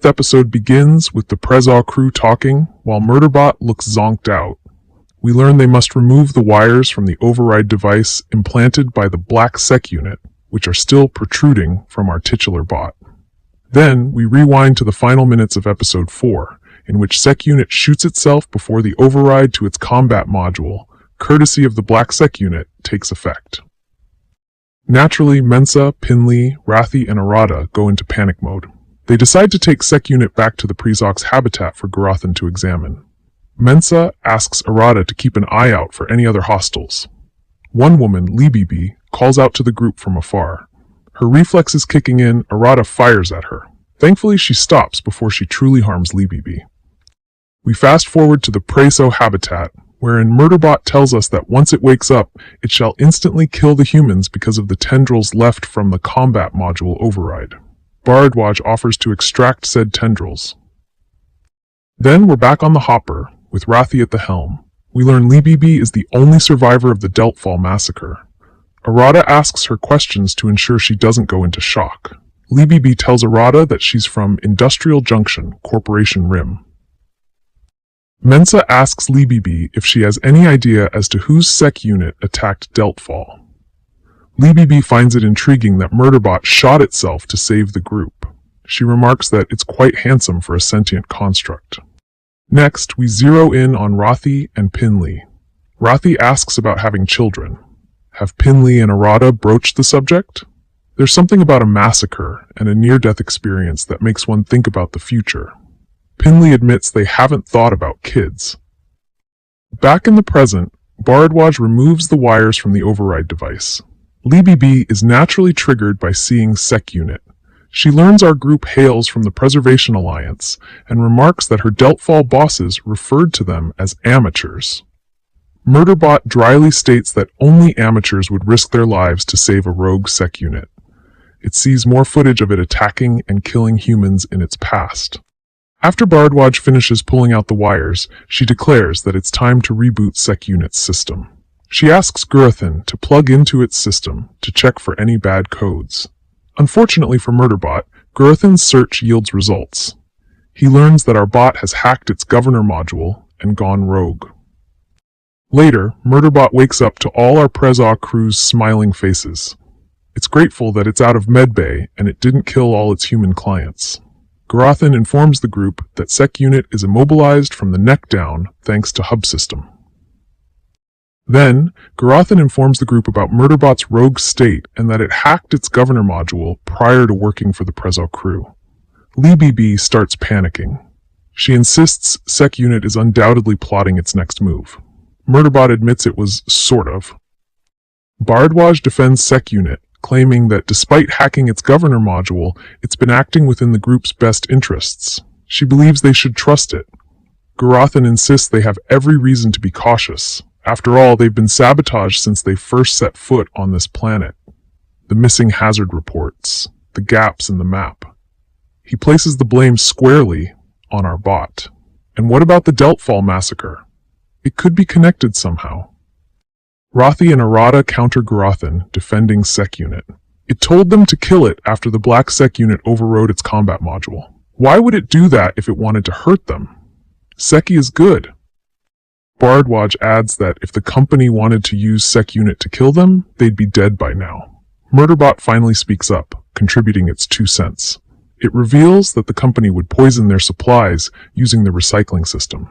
5th episode begins with the Prezar crew talking while Murdaebot looks zonked out. We learn they must remove the wires from the override device implanted by the Black Sec unit, which are still protruding from our titular bot. Then we rewind to the final minutes of episode 4, in which Sec unit shoots itself before the override to its combat module, courtesy of the Black Sec unit, takes effect. Naturally, Mensa, Pinley, Rathi, and Arata go into panic mode. They decide to take Sec unit back to the Prezok's habitat for Garothan to examine. Mensa asks Arata to keep an eye out for any other hostiles. One woman, Libibi, calls out to the group from afar. Her reflexes kicking in, Arata fires at her. Thankfully, she stops before she truly harms Libibi. We fast forward to the Preso habitat, wherein Murdaebot tells us that once it wakes up, it shall instantly kill the humans because of the tendrils left from the combat module override. Bharadwaj offers to extract said tendrils. Then we're back on the hopper, with Rathi at the helm. We learn Libibi is the only survivor of the Deltfall massacre. Arata asks her questions to ensure she doesn't go into shock. Libibi tells Arata that she's from Industrial Junction, Corporation Rim. Mensa asks Libibi if she has any idea as to whose Sec unit attacked Deltfall. Libibi finds it intriguing that Murdaebot shot itself to save the group. She remarks that it's quite handsome for a sentient construct. Next, we zero in on Rathi and Pinley. Rathi asks about having children. Have Pinley and Arata broached the subject? There's something about a massacre and a near-death experience that makes one think about the future. Pinley admits they haven't thought about kids. Back in the present, Bharadwaj removes the wires from the override device. Libibi is naturally triggered by seeing Sec unit. She learns our group hails from the Preservation Alliance and remarks that her Deltfall bosses referred to them as amateurs. Murdaebot dryly states that only amateurs would risk their lives to save a rogue Sec unit. It sees more footage of it attacking and killing humans in its past. After Bharadwaj finishes pulling out the wires, she declares that it's time to reboot Sec unit's system. She asks Garothan to plug into its system to check for any bad codes. Unfortunately for Murdaebot, Garothan's search yields results. He learns that our bot has hacked its governor module and gone rogue. Later, Murdaebot wakes up to all our Prezar crew's smiling faces. It's grateful that it's out of medbay and it didn't kill all its human clients. Garothan informs the group that Sec unit is immobilized from the neck down thanks to hub system. Then, Garothan informs the group about Murdaebot's rogue state and that it hacked its governor module prior to working for the Prezar crew. Libibi starts panicking. She insists Sec unit is undoubtedly plotting its next move. Murdaebot admits it was sort of. Bharadwaj defends Sec unit, claiming that despite hacking its governor module, it's been acting within the group's best interests. She believes they should trust it. Garothan insists they have every reason to be cautious. After all, they've been sabotaged since they first set foot on this planet. The missing hazard reports, the gaps in the map. He places the blame squarely on our bot. And what about the Deltfall massacre? It could be connected somehow. Rathi and Arata counter Garothan, defending Sec unit. It told them to kill it after the Black Sec unit overrode its combat module. Why would it do that if it wanted to hurt them? Seki is good. Bharadwaj adds that if the company wanted to use Sec unit to kill them, they'd be dead by now. Murdaebot finally speaks up, contributing its 2 cents. It reveals that the company would poison their supplies using the recycling system.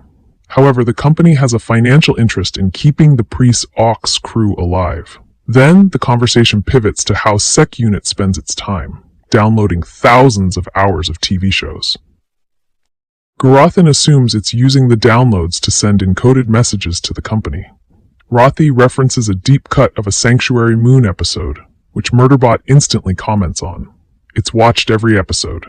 However, the company has a financial interest in keeping the Priest Aux crew alive. Then, the conversation pivots to how Sec unit spends its time, downloading thousands of hours of TV shows. Garothan assumes it's using the downloads to send encoded messages to the company. Rathi references a deep cut of a Sanctuary Moon episode, which Murdaebot instantly comments on. It's watched every episode.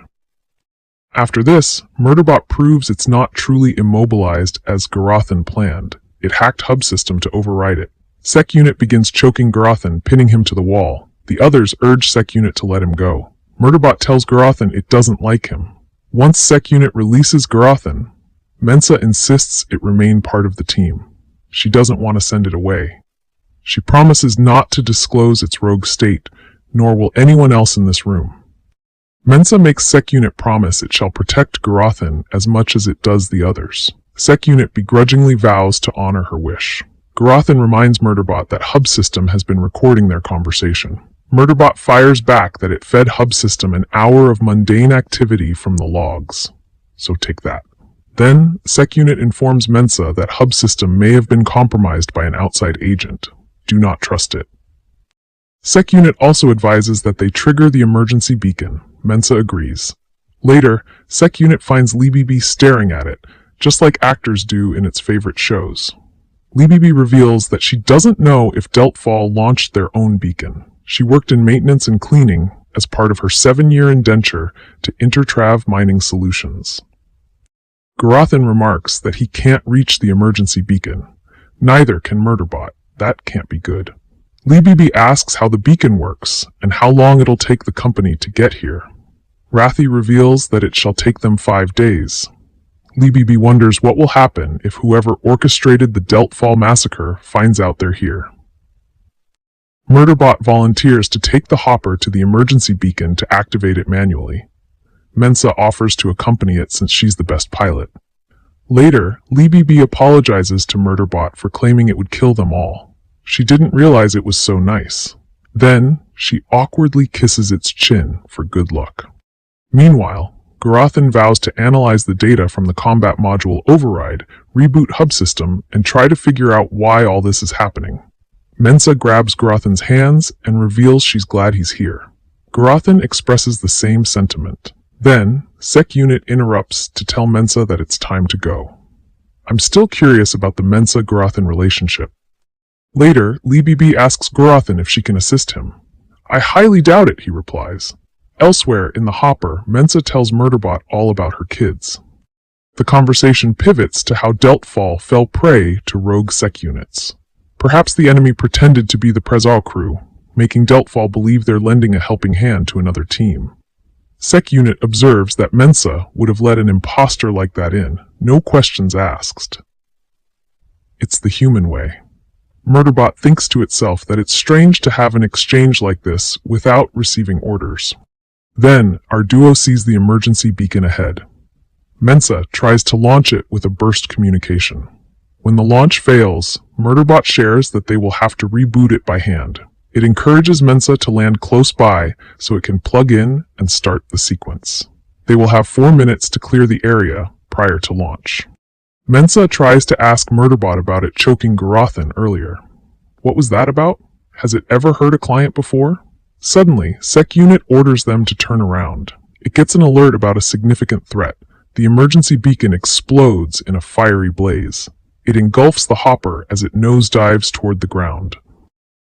After this, Murdaebot proves it's not truly immobilized as Garothan planned. It hacked hub system to override it. Sec unit begins choking Garothan, pinning him to the wall. The others urge Sec unit to let him go. Murdaebot tells Garothan it doesn't like him. Once Sec unit releases Garothan, Mensa insists it remain part of the team. She doesn't want to send it away. She promises not to disclose its rogue state, nor will anyone else in this room. Mensa makes Sec Unit promise it shall protect Garothan as much as it does the others. Sec Unit begrudgingly vows to honor her wish. Garothan reminds Murdaebot that Hub System has been recording their conversation. Murdaebot fires back that it fed Hub System an hour of mundane activity from the logs. So take that. Then, Sec Unit informs Mensa that Hub System may have been compromised by an outside agent. Do not trust it. Sec Unit also advises that they trigger the emergency beacon. Mensa agrees. Later, Sec Unit finds Murdaebot staring at it, just like actors do in its favorite shows. Murdaebot reveals that she doesn't know if Deltfall launched their own beacon. She worked in maintenance and cleaning as part of her 7-year indenture to Intertrav Mining Solutions. Garothan remarks that he can't reach the emergency beacon. Neither can Murdaebot. That can't be good. Murdaebot asks how the beacon works and how long it'll take the company to get here. Rathi reveals that it shall take them 5 days. Murdaebot wonders what will happen if whoever orchestrated the Deltfall massacre finds out they're here. Murdaebot volunteers to take the hopper to the emergency beacon to activate it manually. Mensa offers to accompany it since she's the best pilot. Later, Murdaebot apologizes to Murdaebot for claiming it would kill them all. She didn't realize it was so nice. Then, she awkwardly kisses its chin for good luck. Meanwhile, Garothan vows to analyze the data from the combat module override, reboot Hub System, and try to figure out why all this is happening. Mensa grabs Garothan's hands and reveals she's glad he's here. Garothan expresses the same sentiment. Then, Sec Unit interrupts to tell Mensa that it's time to go. I'm still curious about the Mensa-Garothan relationship. Later, Murdaebot asks Garothan if she can assist him. I highly doubt it, he replies. Elsewhere in the hopper, Mensa tells Murdaebot all about her kids. The conversation pivots to how Deltfall fell prey to rogue Sec Units. Perhaps the enemy pretended to be the Prezal crew, making Deltfall believe they're lending a helping hand to another team. Sec Unit observes that Mensa would have let an imposter like that in, no questions asked. It's the human way. Murdaebot thinks to itself that it's strange to have an exchange like this without receiving orders. Then, our duo sees the emergency beacon ahead. Mensa tries to launch it with a burst communication. When the launch fails, Murdaebot shares that they will have to reboot it by hand. It encourages Mensa to land close by so it can plug in and start the sequence. They will have 4 minutes to clear the area prior to launch. Mensa tries to ask Murdaebot about it choking Garothan earlier. What was that about? Has it ever hurt a client before? Suddenly, Sec Unit orders them to turn around. It gets an alert about a significant threat. The emergency beacon explodes in a fiery blaze. It engulfs the hopper as it nosedives toward the ground.